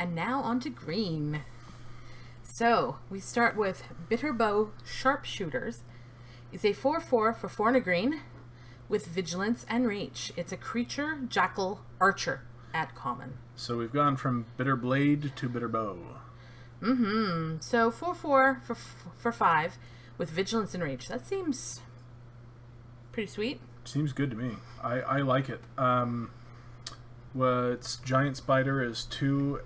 And now on to green. So, we start with Bitterbow Sharpshooters. It's a 4/4 for 4 and a green with Vigilance and Reach. It's a creature, jackal, archer at common. So we've gone from Bitter Blade to Bitter Bow. Mm-hmm. So 4/4 for 5 with Vigilance and Reach. That seems pretty sweet. Seems good to me. I like it. Its Giant Spider is 2/4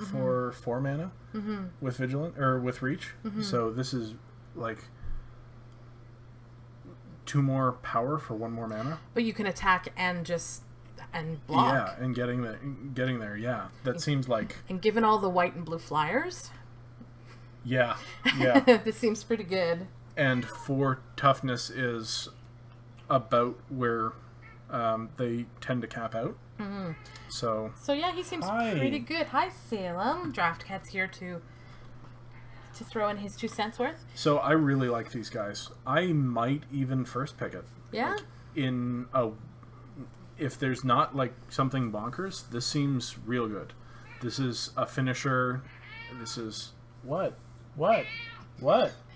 for 4 mana with Vigilant or with Reach. So this is like 2 more power for 1 more mana. But you can attack and block. Yeah, and getting there. Yeah, that seems like. And given all the white and blue flyers. Yeah. This seems pretty good. And 4 toughness is about where they tend to cap out. So yeah, he seems pretty good. Hi, Salem. Draft Cat's here to throw in his 2 cents worth. So I really like these guys. I might even first pick it. Yeah. Like if there's not like something bonkers, this seems real good. This is a finisher. This is what?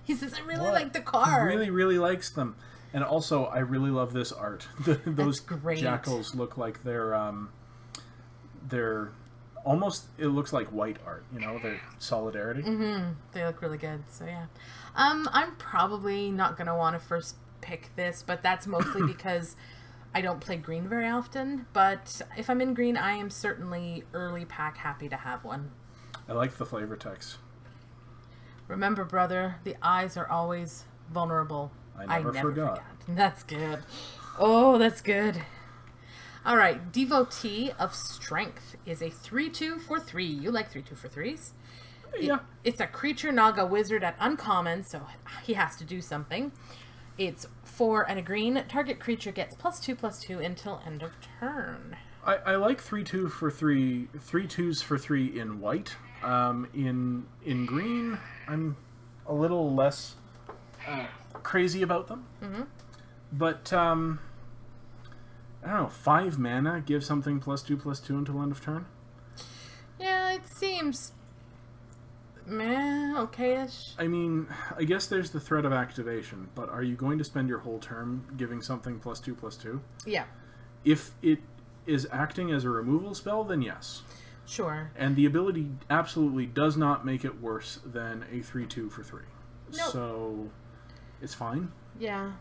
He says, I really like the card. He really likes them. And also, I really love this art. Those great. jackals look like they're almost, it looks like white art, you know, their solidarity. They look really good, so yeah. I'm probably not going to want to first pick this, but that's mostly because I don't play green very often. But if I'm in green, I am certainly early pack happy to have one. I like the flavor text. Remember, brother, the eyes are always vulnerable. I never forgot. That's good. Oh, that's good. All right, Devotee of Strength is a 3/2 for 3. You like 3/2 for 3s? Yeah. It's a creature Naga Wizard at uncommon, so he has to do something. It's 4 and a green. Target creature gets +2/+2 until end of turn. I like 3/2 for 3, 3/2s for 3 in white. In green, I'm a little less crazy about them. But I don't know, 5 mana give something +2/+2 until end of turn. Yeah, it seems meh, okay-ish. I mean, I guess there's the threat of activation, but are you going to spend your whole turn giving something +2/+2? Yeah. If it is acting as a removal spell, then yes. Sure. And the ability absolutely does not make it worse than a 3/2 for 3. Nope. So it's fine. Yeah.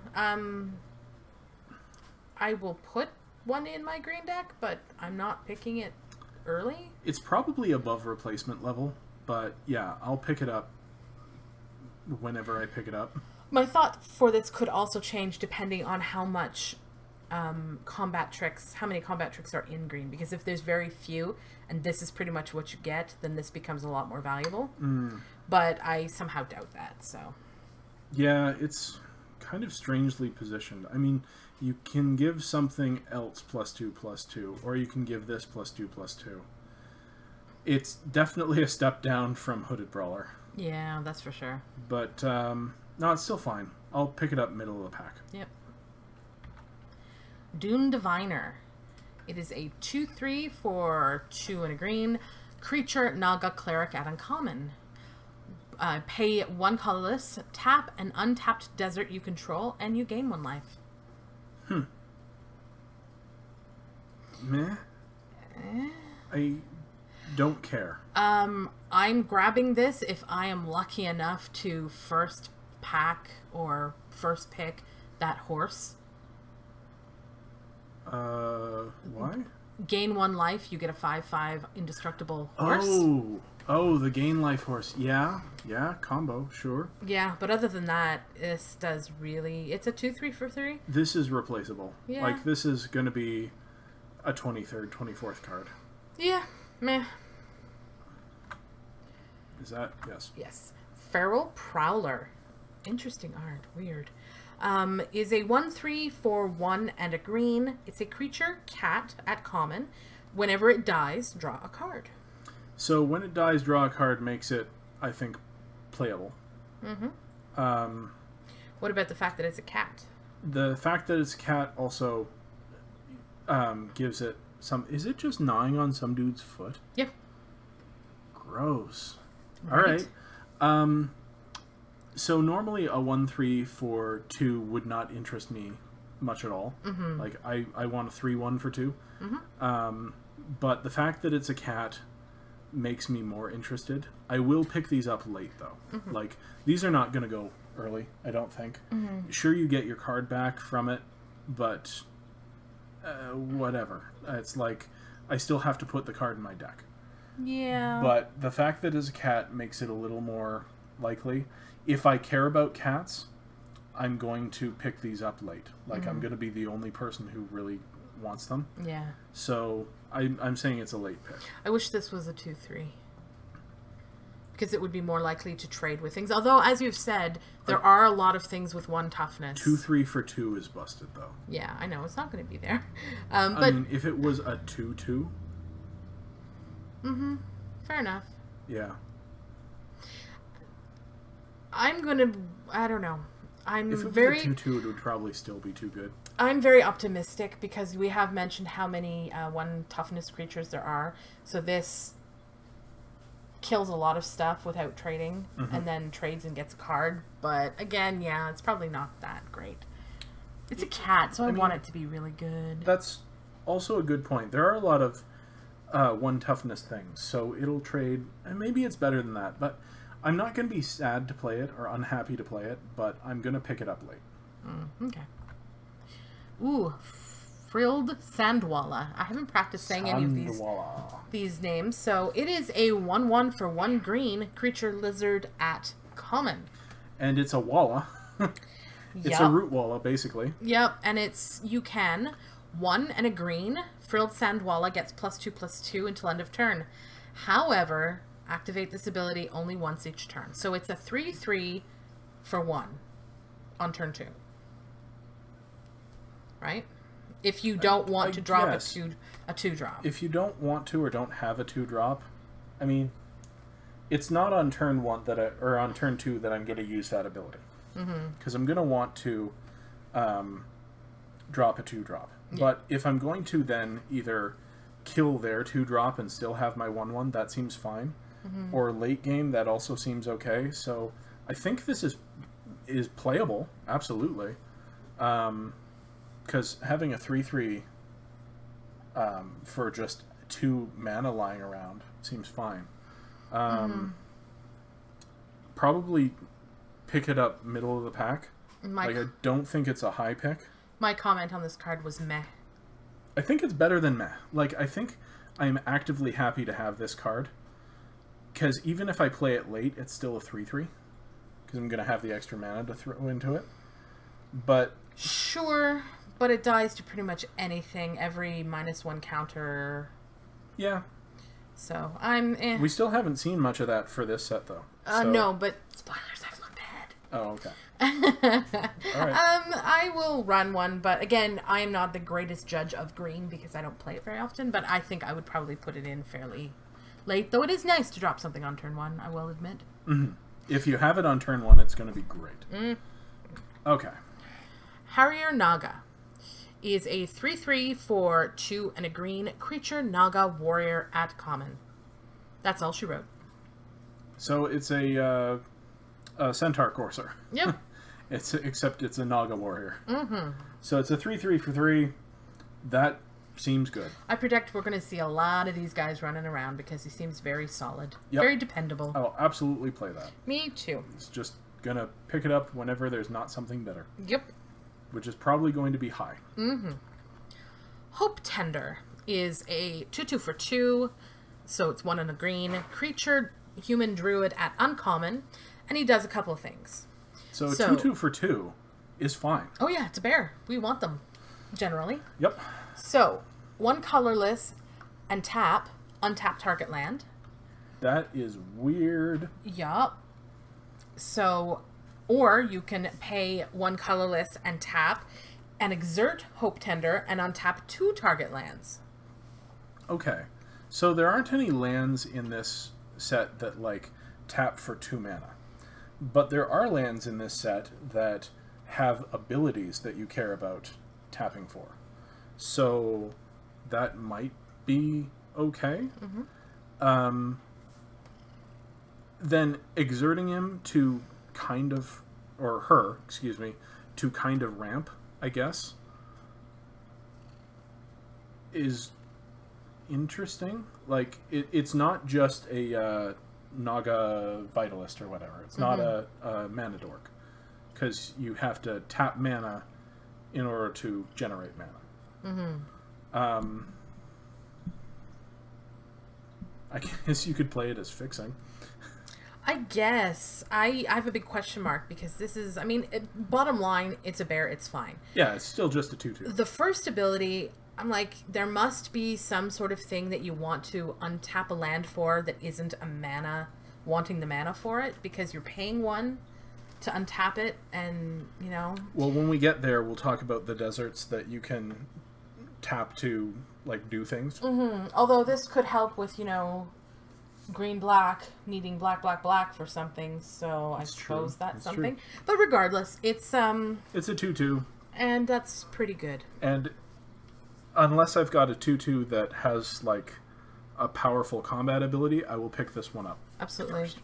I will put one in my green deck, but I'm not picking it early. It's probably above replacement level, but yeah, I'll pick it up whenever I pick it up. My thought for this could also change depending on how much how many combat tricks are in green, because if there's very few and this is pretty much what you get, then this becomes a lot more valuable. But I somehow doubt that, so. Yeah, it's kind of strangely positioned. I mean, you can give something else +2/+2, or you can give this +2/+2. It's definitely a step down from Hooded Brawler. Yeah, that's for sure. But, no, it's still fine. I'll pick it up middle of the pack. Yep. Dune Diviner. It is a 2/3 for 2 and a green. Creature Naga Cleric at uncommon. Pay 1 colorless, tap an untapped desert you control, and you gain 1 life. Meh. I don't care. I'm grabbing this if I am lucky enough to first pack or first pick that horse. Why? Gain 1 life, you get a 5/5 indestructible horse. Oh, the gain life horse. Yeah, combo, sure. Yeah, but other than that, this does really... It's a 2/3 for 3. This is replaceable. Yeah. Like, this is going to be a 23rd, 24th card. Yeah, meh. Is that... Yes. Yes. Feral Prowler. Interesting art. Weird. Is a 1/3 for 1 and a green. It's a creature, cat, at common. Whenever it dies, draw a card. So when it dies, draw a card makes it, I think, playable. What about the fact that it's a cat? The fact that it's a cat also gives it some... Is it just gnawing on some dude's foot? Yep. Gross. Right. All right. So normally a 1/3 for 2 would not interest me much at all. Mm-hmm. Like, I want a 3/1 for 2. Mm-hmm. But the fact that it's a cat makes me more interested. I will pick these up late, though. Mm-hmm. Like, these are not going to go early, I don't think. Mm-hmm. Sure, you get your card back from it, but whatever. It's like, I still have to put the card in my deck. Yeah. But the fact that it's a cat makes it a little more likely. If I care about cats, I'm going to pick these up late. Like, I'm going to be the only person who really wants them. Yeah. So, I'm saying it's a late pick. I wish this was a 2/3. Because it would be more likely to trade with things. Although, as you've said, there are a lot of things with 1 toughness. 2/3 for 2 is busted, though. Yeah, I know. It's not going to be there. I But mean, if it was a 2/2... Mm-hmm. Fair enough. Yeah. I'm going to... I don't know. I'm If it was very... a 2/2, it would probably still be too good. I'm very optimistic because we have mentioned how many 1 toughness creatures there are. So this kills a lot of stuff without trading, and then trades and gets a card. But again, yeah, it's probably not that great. It's a cat, so I want it to be really good. That's also a good point. There are a lot of 1 toughness things, so it'll trade, and maybe it's better than that, but I'm not going to be sad to play it or unhappy to play it, but I'm going to pick it up late. Okay. Ooh, Frilled Sandwalla. I haven't practiced saying any of these names. So it is a 1/1 for 1 green creature lizard at common. And it's a Walla. It's a root Walla, basically. Yep, and it's, you can, 1 and a green, Frilled Sandwalla gets +2/+2 until end of turn. However, activate this ability only once each turn. So it's a 3/3 for 1 on turn 2. Right? If you don't want to drop a 2-drop. If you don't want to or don't have a 2-drop, I mean, it's not on turn 1 or on turn 2 that I'm going to use that ability. Because I'm going to want to drop a 2-drop. Yeah. But if I'm going to then either kill their 2-drop and still have my 1/1, that seems fine. Or late game, that also seems okay. So I think this is playable, absolutely. Because having a 3/3 for just 2 mana lying around seems fine. Probably pick it up middle of the pack. I don't think it's a high pick. My comment on this card was meh. I think it's better than meh. I think I'm actively happy to have this card. Because even if I play it late, it's still a 3/3. Because I'm going to have the extra mana to throw into it. But... Sure... But it dies to pretty much anything, every -1 counter. Yeah. So, I'm We still haven't seen much of that for this set, though. No, but spoilers, I've looked ahead. Oh, okay. All right. I will run one, but again, I am not the greatest judge of green because I don't play it very often, but I think I would probably put it in fairly late, though it is nice to drop something on turn 1, I will admit. If you have it on turn 1, it's going to be great. Okay. Harrier Naga is a 3/3 for 2 and a green creature Naga Warrior at common. That's all she wrote. So it's a Centaur Courser. Yep. Except it's a Naga Warrior. So it's a 3/3 for 3. That seems good. I predict we're going to see a lot of these guys running around because he seems very solid. Yep. Very dependable. I'll absolutely play that. Me too. It's just going to pick it up whenever there's not something better. Yep. Which is probably going to be high. Hope Tender is a 2/2 for 2, so it's 1 and a green creature, human druid at uncommon, and he does a couple of things. So 2/2 for 2 is fine. Oh yeah, it's a bear. We want them, generally. Yep. So, 1 colorless and untap target land. That is weird. Yup. So, or you can pay 1 colorless and tap and exert Hope Tender and untap 2 target lands. Okay. So there aren't any lands in this set that, tap for 2 mana. But there are lands in this set that have abilities that you care about tapping for. So that might be okay. Then exerting him to kind of, or her, excuse me, to kind of ramp, I guess, is interesting. Like, it's not just a Naga Vitalist or whatever. It's not a mana dork. Because you have to tap mana in order to generate mana. I guess you could play it as fixing. I guess. I have a big question mark because this is, I mean, bottom line, it's a bear, it's fine. Yeah, it's still just a 2/2. The first ability, I'm like, there must be some sort of thing that you want to untap a land for that isn't a mana, wanting the mana for it, because you're paying one to untap it, and, you know. Well, when we get there, we'll talk about the deserts that you can tap to, like, do things. Although this could help with, you know, green-black, needing black for something, so I suppose that's something. True. But regardless, it's a 2/2. And that's pretty good. And unless I've got a 2/2 that has, like, a powerful combat ability, I will pick this one up. Absolutely. First.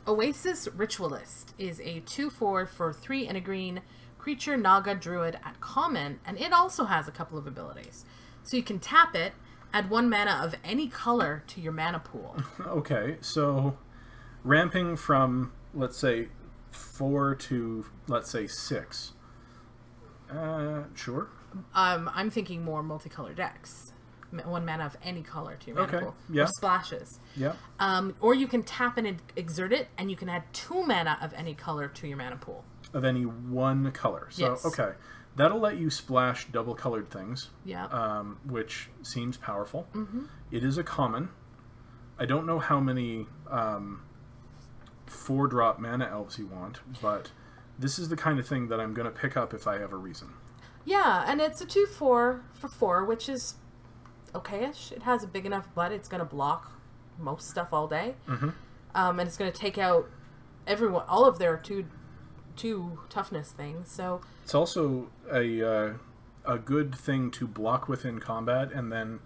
Oasis Ritualist is a 2/4 for 3 and a green creature Naga Druid at common, and it also has a couple of abilities. So you can tap it, add 1 mana of any color to your mana pool. Okay, so ramping from, let's say, 4 to, let's say, 6. Sure. I'm thinking more multicolored decks. 1 mana of any color to your mana pool. Yeah. Or splashes. Yeah. Or you can tap and exert it, and you can add 2 mana of any color to your mana pool. Of any one color. So, yes. Okay. That'll let you splash double-colored things. Yeah. Which seems powerful. It is a common. I don't know how many 4-drop mana elves you want, but this is the kind of thing that I'm going to pick up if I have a reason. Yeah, and it's a 2/4 for 4, which is okay-ish. It has a big enough butt. It's going to block most stuff all day. And it's going to take out all of their two toughness things. So it's also a good thing to block within combat and then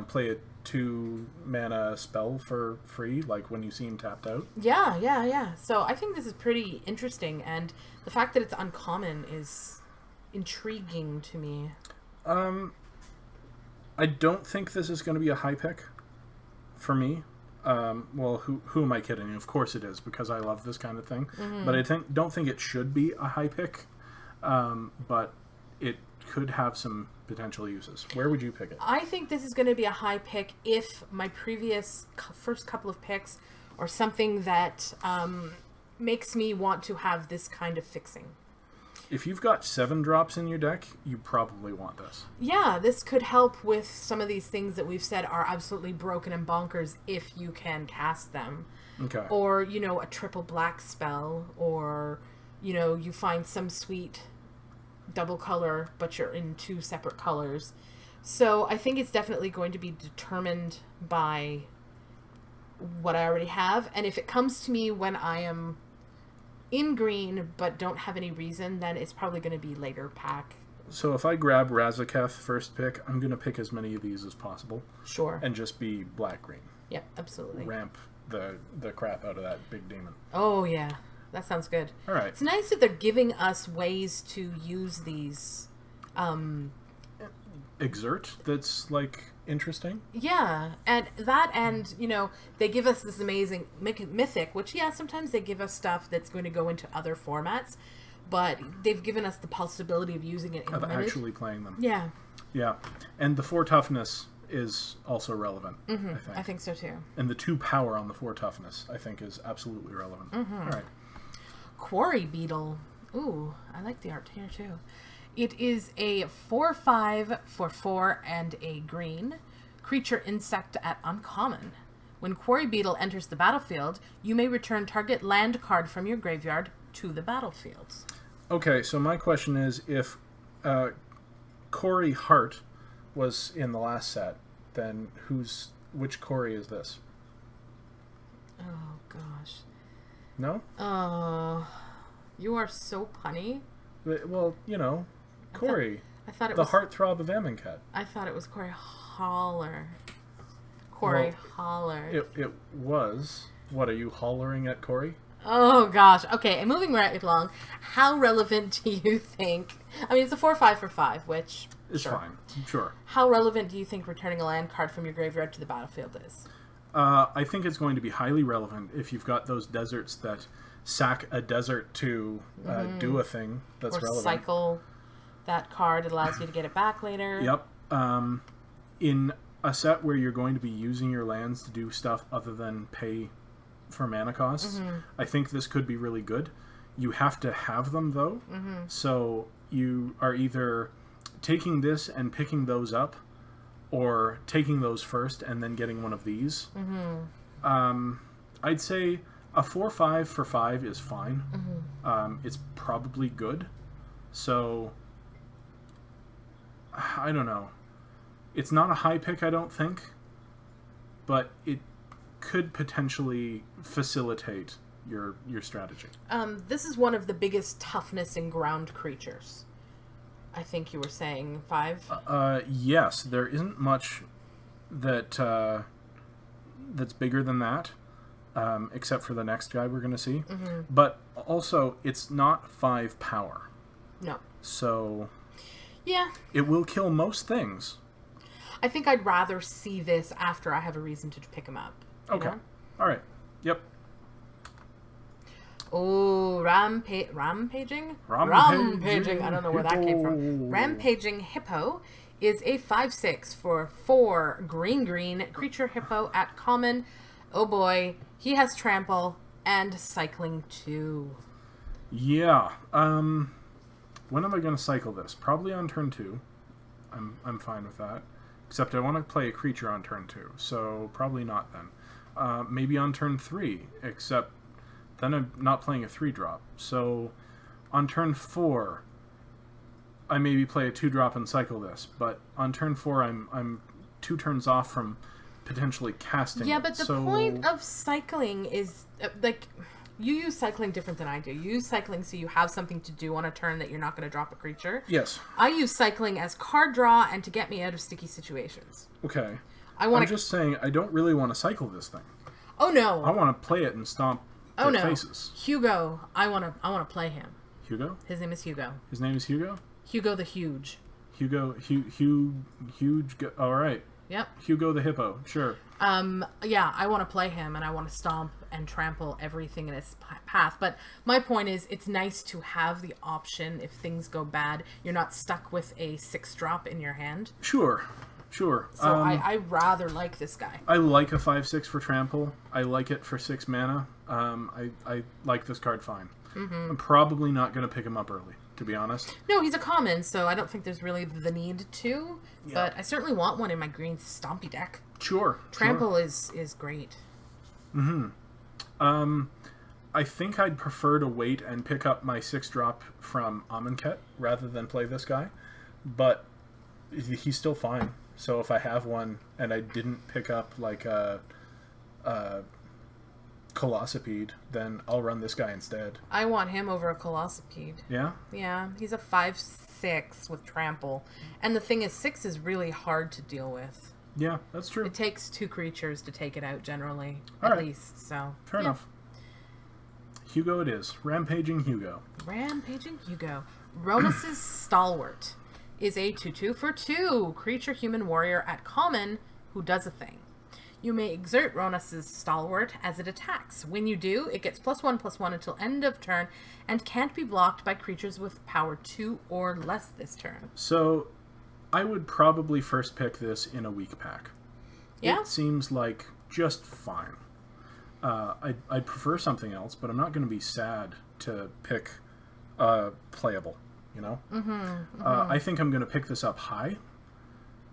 play a 2 mana spell for free, like when you seem tapped out. Yeah. So I think this is pretty interesting, and the fact that it's uncommon is intriguing to me. I don't think this is going to be a high pick for me. Well, who am I kidding? Of course it is, because I love this kind of thing. But I don't think it should be a high pick. But it could have some potential uses. Where would you pick it? I think this is going to be a high pick if my previous first couple of picks are something that makes me want to have this kind of fixing. If you've got 7 drops in your deck, you probably want this. Yeah, this could help with some of these things that we've said are absolutely broken and bonkers if you can cast them. Okay. Or, you know, a triple black spell, or, you know, you find some sweet double color, but you're in 2 separate colors. So I think it's definitely going to be determined by what I already have. And if it comes to me when I am in green but don't have any reason, then it's probably going to be later pack. So if I grab Razaketh first pick, I'm going to pick as many of these as possible. Sure. And just be black-green. Yep, absolutely. Ramp the crap out of that big demon. Oh, yeah. That sounds good. All right. It's nice that they're giving us ways to use these. Exert, that's, like, interesting. Yeah, and you know, they give us this amazing mythic, which, yeah, sometimes they give us stuff that's going to go into other formats, but they've given us the possibility of using it in of limited. Actually playing them. Yeah. Yeah, and the 4 toughness is also relevant, I think. I think so, too. And the 2 power on the 4 toughness, I think, is absolutely relevant. All right. Quarry Beetle. Ooh, I like the art here, too. It is a 4/5 for 4 and a green creature insect at uncommon. When Quarry Beetle enters the battlefield, you may return target land card from your graveyard to the battlefield. Okay, so my question is, if Corey Hart was in the last set, then which Corey is this? Oh, gosh. No? Oh, you are so punny. Well, you know, Quarry. I thought it the was... heartthrob of Amonkhet. I thought it was Quarry Holler. Quarry Holler. It was. What, are you hollering at Quarry? Oh, gosh. Okay, and moving right along, how relevant do you think... I mean, it's a 4/5 for 5, which... It's fine. Sure. How relevant do you think returning a land card from your graveyard to the battlefield is? I think it's going to be highly relevant if you've got those deserts that sack a desert to do a thing that's relevant. Cycle that card. It allows you to get it back later. Yep. In a set where you're going to be using your lands to do stuff other than pay for mana costs, I think this could be really good. You have to have them, though. So you are either taking this and picking those up, or taking those first and then getting one of these. I'd say a 4/5 for 5 is fine. It's probably good. So, I don't know. It's not a high pick, I don't think, but it could potentially facilitate your strategy. This is one of the biggest toughness in ground creatures. I think you were saying 5. Yes, there isn't much that that's bigger than that, except for the next guy we're going to see. But also, it's not 5 power. No. So, yeah, it will kill most things. I think I'd rather see this after I have a reason to pick him up. Okay. Know? All right. Yep. Oh, Rampaging? Rampaging. I don't know where that came from. Rampaging Hippo is a 5/6 for 4 green creature hippo at common. Oh boy, he has trample and cycling too. Yeah. When am I going to cycle this? Probably on turn 2. I'm fine with that. Except I want to play a creature on turn 2, so probably not then. Maybe on turn 3, except then I'm not playing a 3-drop. So on turn 4, I maybe play a 2-drop and cycle this. But on turn 4, I'm 2 turns off from potentially casting. Yeah, but the point of cycling is like, you use cycling different than I do. You use cycling so you have something to do on a turn that you're not going to drop a creature. Yes. I use cycling as card draw and to get me out of sticky situations. Okay. I'm just saying I don't really want to cycle this thing. Oh no. I want to play it and stomp their faces. Hugo, I want to play him. Hugo? His name is Hugo. His name is Hugo? Hugo the Huge. Huge. All right. Yep. Hugo the Hippo. Sure. Yeah, I want to play him, and I want to stomp and trample everything in his path. But my point is, it's nice to have the option if things go bad. You're not stuck with a 6-drop in your hand. Sure. So I rather like this guy. I like a 5/6 for trample. I like it for 6 mana. I like this card fine. I'm probably not going to pick him up early, to be honest. No, he's a common, so I don't think there's really the need to. Yeah. But I certainly want one in my green stompy deck. Sure. Trample is great. I think I'd prefer to wait and pick up my 6-drop from Amonkhet rather than play this guy. But he's still fine. So if I have one and I didn't pick up like a Colossipede, then I'll run this guy instead. I want him over a Colossipede. Yeah? Yeah, he's a 5/6 with trample. And the thing is, 6 is really hard to deal with. Yeah, that's true. It takes 2 creatures to take it out generally, at least. So fair enough. Hugo it is. Rampaging Hugo. Rampaging Hugo. Rhodes Stalwart is a 2/2 for 2 creature human warrior at common who does a thing. You may exert Rhodes Stalwart as it attacks. When you do, it gets +1/+1 until end of turn and can't be blocked by creatures with power 2 or less this turn. So I would probably first pick this in a weak pack. Yeah? It seems like just fine. I'd prefer something else, but I'm not going to be sad to pick playable, you know? I think I'm going to pick this up high,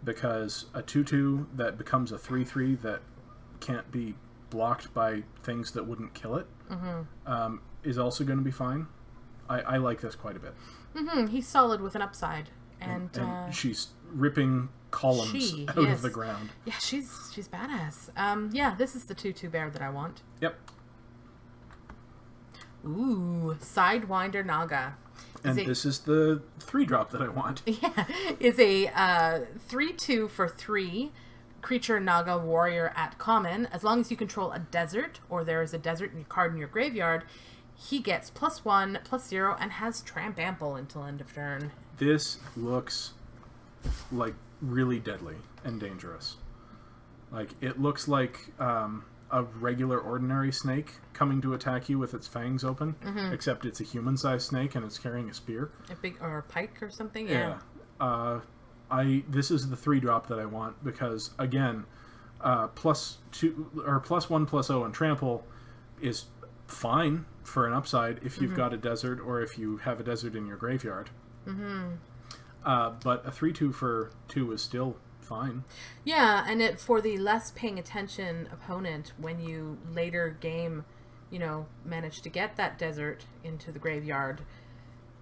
because a 2/2 that becomes a 3/3 that can't be blocked by things that wouldn't kill it is also going to be fine. I like this quite a bit. He's solid with an upside. And she's ripping columns out of the ground. Yeah, she's badass. Yeah, this is the 2/2 bear that I want. Yep. Ooh, Sidewinder Naga. And this is the 3-drop that I want. Yeah, is a 3/2 for 3 creature Naga Warrior at common. As long as you control a desert, or there is a desert card in your graveyard, he gets +1/+0 and has Tramp Ample until end of turn. This looks like really deadly and dangerous. Like, it looks like a regular ordinary snake coming to attack you with its fangs open, except it's a human-sized snake and it's carrying a spear. Or a pike or something. Yeah. This is the 3-drop that I want because, again, +2 or +1/+0 and trample is fine for an upside if you've got a desert or if you have a desert in your graveyard. But a 3/2 for 2 is still fine. Yeah, and for the less paying attention opponent, when you later game, manage to get that desert into the graveyard,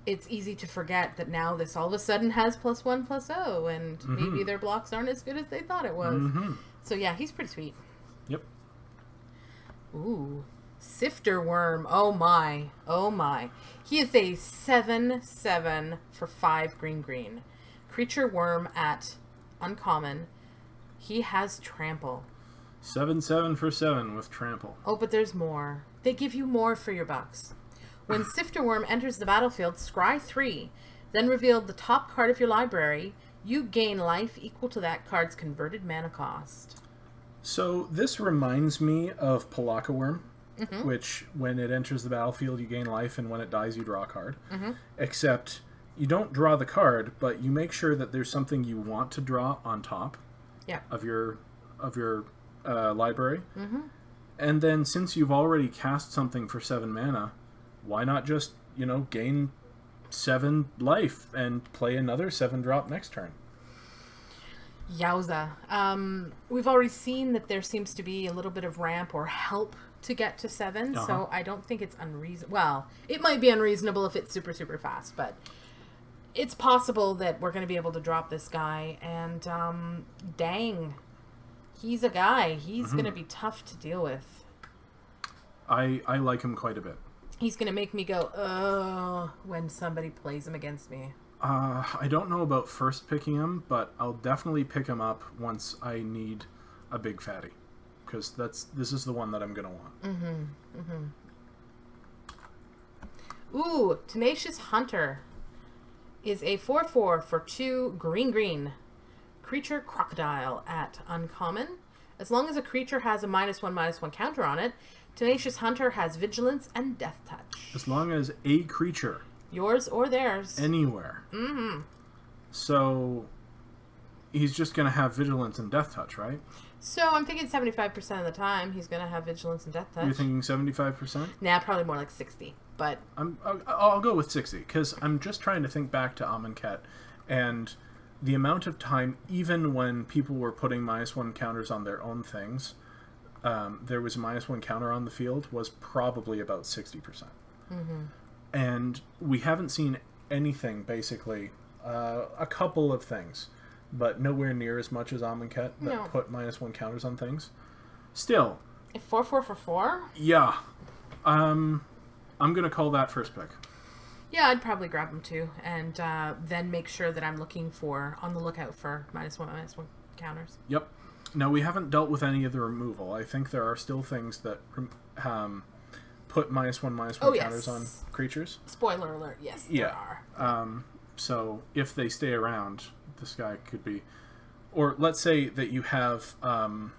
it's easy to forget that now this all of a sudden has +1/+0, and maybe their blocks aren't as good as they thought it was. So yeah, he's pretty sweet. Yep. Ooh, Sifter Worm. Oh my, oh my. He is a 7/7 for 5 green. Creature worm at uncommon. He has trample. 7/7 for 7 with trample. Oh, but there's more. They give you more for your bucks. When Sifter Worm enters the battlefield, scry 3, then reveal the top card of your library. You gain life equal to that card's converted mana cost. So this reminds me of Palaka Worm, which when it enters the battlefield you gain life, and when it dies you draw a card. Except you don't draw the card, but you make sure that there's something you want to draw on top of your library. And then since you've already cast something for 7 mana, why not just, gain 7 life and play another 7-drop next turn? Yowza. We've already seen that there seems to be a little bit of ramp or help to get to 7, so I don't think it's unreasonable. Well, it might be unreasonable if it's super, super fast, but it's possible that we're going to be able to drop this guy, and dang, he's a guy. He's going to be tough to deal with. I like him quite a bit. He's going to make me go, oh, when somebody plays him against me. I don't know about first picking him, but I'll definitely pick him up once I need a big fatty. Because this is the one that I'm going to want. Ooh, Tenacious Hunter is a 4/4 for 2 green. Creature Crocodile at uncommon. As long as a creature has a -1/-1 counter on it, Tenacious Hunter has Vigilance and Death Touch. As long as a creature. Yours or theirs. Anywhere. So he's just going to have Vigilance and Death Touch, right? So I'm thinking 75% of the time he's going to have Vigilance and Death Touch. You're thinking 75%? Nah, probably more like 60. But I'll go with 60, because I'm just trying to think back to Amonkhet, and the amount of time, even when people were putting -1 counters on their own things, there was a -1 counter on the field, was probably about 60%. And we haven't seen anything, basically. A couple of things, but nowhere near as much as Amonkhet that put -1 counters on things. Still. A 4/4 for 4? Yeah. I'm going to call that first pick. Yeah, I'd probably grab him too, and then make sure that I'm on the lookout for -1/-1 counters. Yep. Now, we haven't dealt with any of the removal. I think there are still things that put -1/-1 counters on creatures. Spoiler alert, yes, there are. So if they stay around, this guy could be... Or let's say that you have a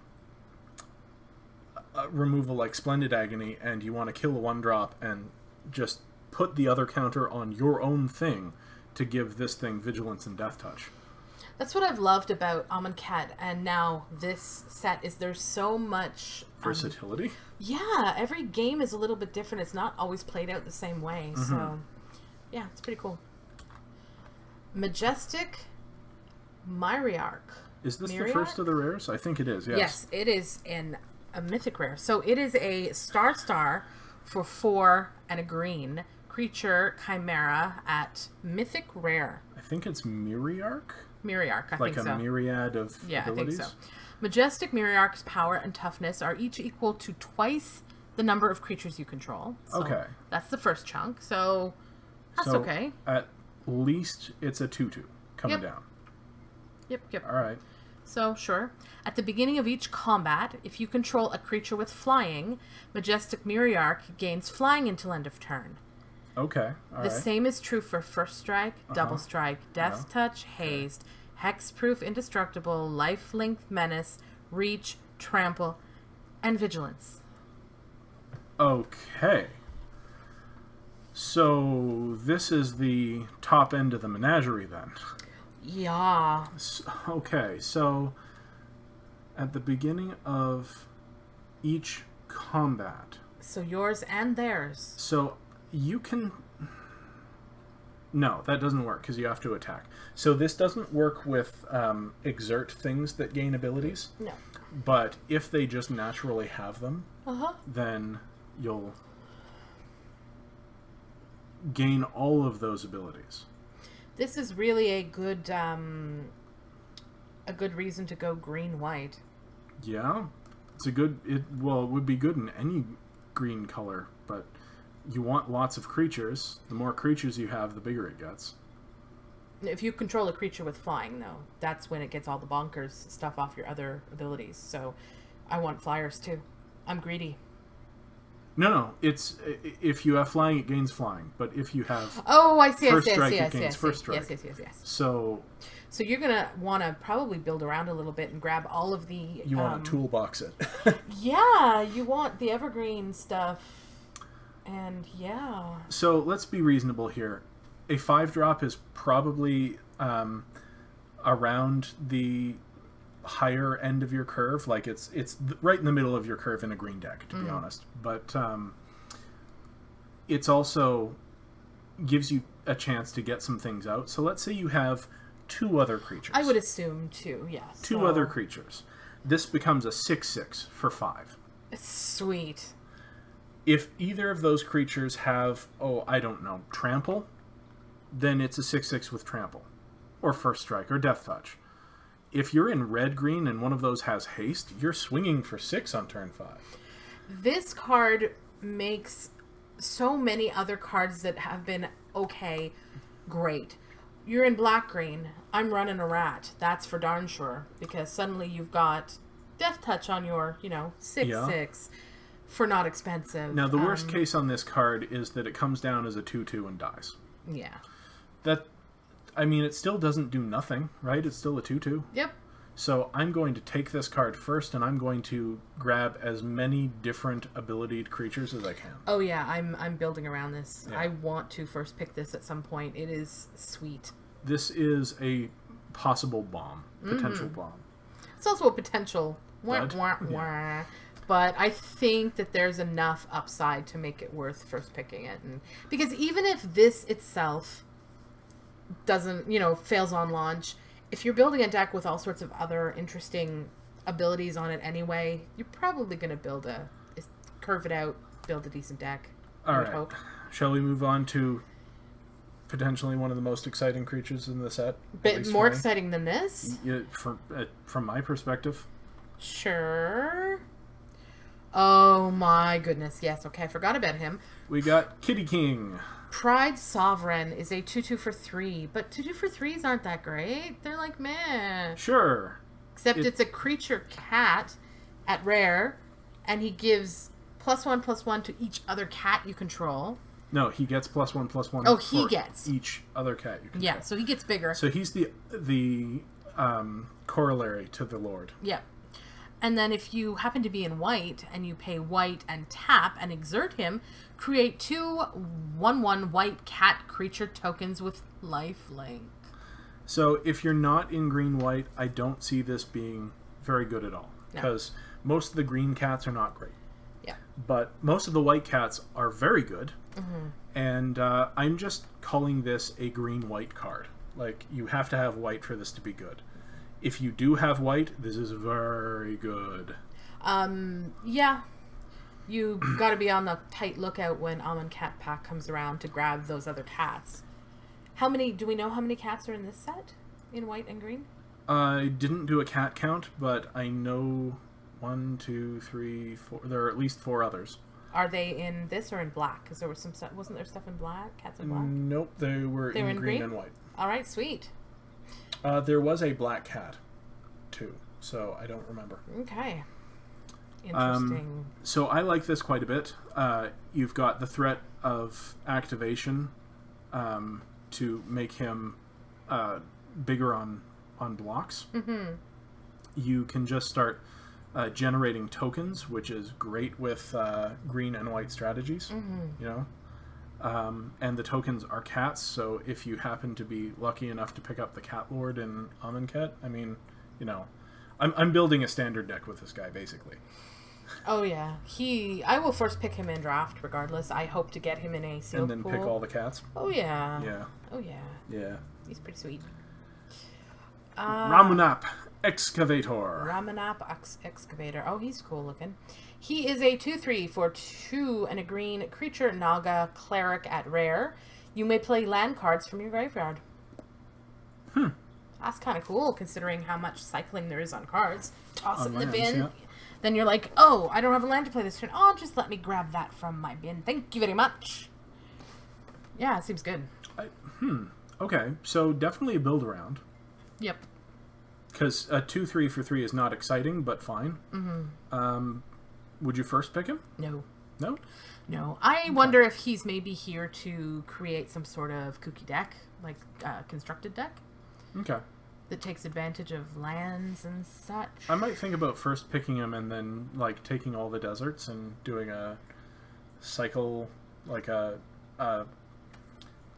removal like Splendid Agony, and you want to kill a 1-drop and just put the other counter on your own thing to give this thing Vigilance and Death Touch. That's what I've loved about Amonkhet, and now this set is there's so much... versatility? Yeah, every game is a little bit different. It's not always played out the same way, so... Yeah, it's pretty cool. Majestic Miry Ark. Is this the first of the rares? I think it is, yes. Yes, it is a mythic rare. So it is a star for 4 and a green. Creature Chimera at mythic rare. I think it's Miry Ark? Miry Ark, I think so. Like a myriad of abilities? I think so. Majestic Miry Ark's power and toughness are each equal to twice the number of creatures you control. So Okay. That's the first chunk. So that's okay. At least it's a 2/2 coming Yep. down. Yep. All right. So, sure. At the beginning of each combat, if you control a creature with flying, Majestic Miry Ark gains flying until end of turn. Okay. All The right. same is true for First Strike, Double Strike, Death Touch, Haste, Hexproof, Indestructible, Lifelink, Menace, Reach, Trample, and Vigilance. Okay. So this is the top end of the menagerie then. Yeah. Okay, so at the beginning of each combat. So yours and theirs. So you can... No, that doesn't work because you have to attack. So this doesn't work with exert things that gain abilities. No. But if they just naturally have them, then you'll gain all of those abilities. This is really a good reason to go green-white. Yeah, it's a good. It would be good in any green color, but you want lots of creatures. The more creatures you have, the bigger it gets. If you control a creature with flying, though, that's when it gets all the bonkers stuff off your other abilities. So, I want flyers too. I'm greedy. No, it's if you have flying, it gains flying. But if you have first strike, it gains first strike. Yes. So you're gonna want to probably build around a little bit and grab all of the. You want to toolbox it. Yeah, you want the evergreen stuff, and yeah. So let's be reasonable here. A 5-drop is probably around the higher end of your curve. Like it's right in the middle of your curve in a green deck, to be honest. But it's also gives you a chance to get some things out. So let's say you have 2 other creatures. I would assume 2, yes. 2 other creatures. This becomes a 6/6 for 5. Sweet. If either of those creatures have, I don't know, trample, then it's a 6/6 with trample, or first strike, or death touch. If you're in red-green and one of those has haste, you're swinging for 6 on turn 5. This card makes so many other cards that have been okay, great. You're in black-green. I'm running a rat. That's for darn sure, because suddenly you've got death touch on your, 6/6 for not expensive. Now, the worst case on this card is that it comes down as a 2/2 and dies. Yeah. It still doesn't do nothing, right? It's still a 2/2. Yep. So I'm going to take this card first, and I'm going to grab as many different abilitied creatures as I can. Oh yeah, I'm building around this. Yeah. I want to first pick this at some point. It is sweet. This is a possible bomb, potential bomb. It's also a potential Bud? wah. But I think that there's enough upside to make it worth first picking it, and because even if this itself doesn't, fails on launch, if you're building a deck with all sorts of other interesting abilities on it anyway, you're probably going to curve it out, build a decent deck. All right. Hope. Shall we move on to potentially one of the most exciting creatures in the set? Bit more exciting than this? Yeah, from my perspective. Sure. Oh my goodness, yes, okay, I forgot about him. We got Cutie King. Pride Sovereign is a 2/2 for 3, but 2/2 for 3s aren't that great. They're like, meh. Sure. Except it's a creature cat at rare, and he gives +1/+1 to each other cat you control. No, he gets +1/+1. Oh, he gets each other cat you control. Yeah, so he gets bigger. So he's the corollary to the Lord. Yeah. And then if you happen to be in white and you pay white and tap and exert him, create 2 1/1 white cat creature tokens with lifelink. So if you're not in green-white, I don't see this being very good at all. Because most of the green cats are not great. Yeah. But most of the white cats are very good. Mm-hmm. And I'm just calling this a green-white card. Like, you have to have white for this to be good. If you do have white, this is very good. Yeah. You got to be on the tight lookout when Almond Cat Pack comes around to grab those other cats. Do we know how many cats are in this set? In white and green? I didn't do a cat count, but I know 1, 2, 3, 4. There are at least 4 others. Are they in this or in black? Because there was some stuff. Wasn't there stuff in black? Cats in black? Nope, they were in green and white. All right, sweet. There was a black cat, too, so I don't remember. Okay. Interesting. So I like this quite a bit. You've got the threat of activation to make him bigger on blocks. Mm-hmm. You can just start generating tokens, which is great with green and white strategies. Mm-hmm. You know, and the tokens are cats. So if you happen to be lucky enough to pick up the Cat Lord in Amonkhet, I mean, you know, I'm building a standard deck with this guy basically. Oh yeah, I will first pick him in draft regardless. I hope to get him in a sealed and then pool. Pick all the cats. Oh yeah. Yeah. Oh yeah. Yeah. He's pretty sweet. Ramunap Excavator. Ramunap Excavator. Oh, he's cool looking. He is a 2/3 for 2 and a green creature Naga Cleric at rare. You may play land cards from your graveyard. That's kind of cool considering how much cycling there is on cards. Toss it in the bin. Yeah. Then you're like, oh, I don't have a land to play this turn. Oh, just let me grab that from my bin. Thank you very much. Yeah, it seems good. Okay, so definitely a build around. Yep. Because a 2/3 for 3 is not exciting, but fine. Mm-hmm. Would you first pick him? No. No? No. I wonder if he's maybe here to create some sort of kooky deck, like constructed deck. Okay. That takes advantage of lands and such. I might think about first picking him and then like taking all the deserts and doing a cycle, like a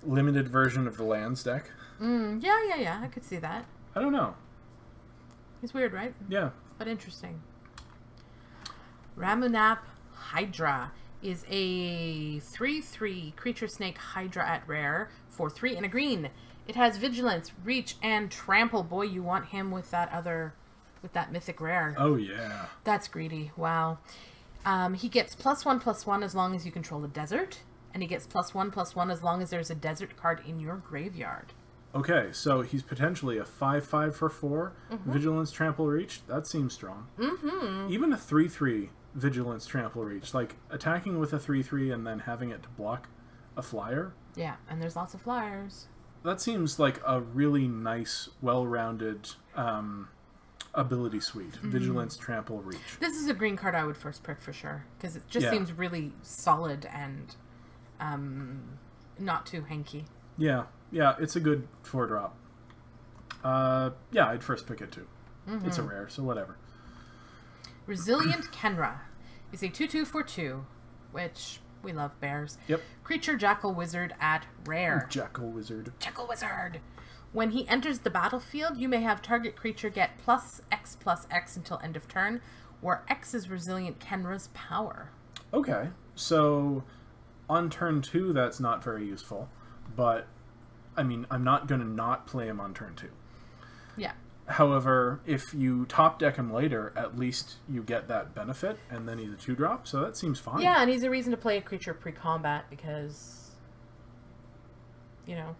limited version of the lands deck. Yeah. I could see that. I don't know. It's weird, right? Yeah. But interesting. Ramunap Hydra is a 3/3 creature snake Hydra at rare for 3 and a green. It has vigilance, reach, and trample. Boy, you want him with that mythic rare. Oh yeah. That's greedy. Wow. He gets +1/+1 as long as you control the desert, and he gets +1/+1 as long as there's a desert card in your graveyard. Okay, so he's potentially a 5/5 for 4. Mm-hmm. Vigilance, trample, reach. That seems strong. Mm-hmm. Even a 3/3 vigilance, trample, reach, like attacking with a 3/3 and then having it to block a flyer. Yeah, and there's lots of flyers. That seems like a really nice, well-rounded ability suite. Mm-hmm. Vigilance, trample, reach. This is a green card I would first pick for sure, because it just seems really solid and not too hanky. Yeah, it's a good 4-drop. Yeah, I'd first pick it too. Mm-hmm. It's a rare, so whatever. Resilient Kenra is a 2/2 for 2, which... we love bears. Yep. Creature Jackal Wizard at rare. Jackal Wizard. Jackal Wizard. When he enters the battlefield, you may have target creature get +X/+X until end of turn, where X is Resilient Kenra's power. Okay, so on turn 2, that's not very useful, but I mean, I'm not going to not play him on turn 2. Yeah. However, if you top deck him later, at least you get that benefit, and then he's a 2-drop, so that seems fine. Yeah, and he's a reason to play a creature pre-combat because, you know...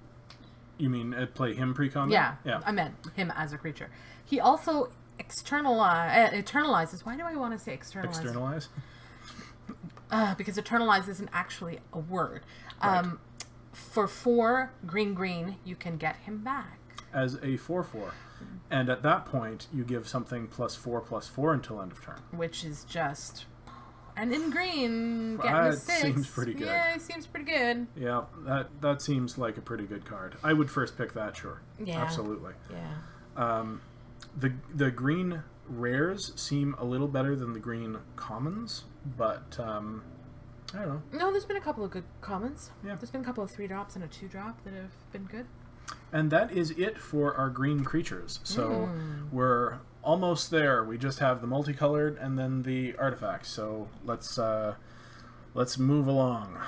You mean play him pre-combat? Yeah, I meant him as a creature. He also eternalizes... Why do I want to say externalize? Externalize? Because eternalize isn't actually a word. Right. For 4 green, you can get him back. As a 4/4. And at that point, you give something +4/+4 until end of turn. Which is just... And in green, getting that a 6. Seems pretty good. Yeah, it seems pretty good. Yeah, that seems like a pretty good card. I would first pick that, sure. Yeah. Absolutely. Yeah. The green rares seem a little better than the green commons, but I don't know. No, there's been a couple of good commons. Yeah. There's been a couple of 3-drops and a 2-drop that have been good. And that is it for our green creatures. So we're almost there. We just have the multicolored and then the artifacts. So let's move along.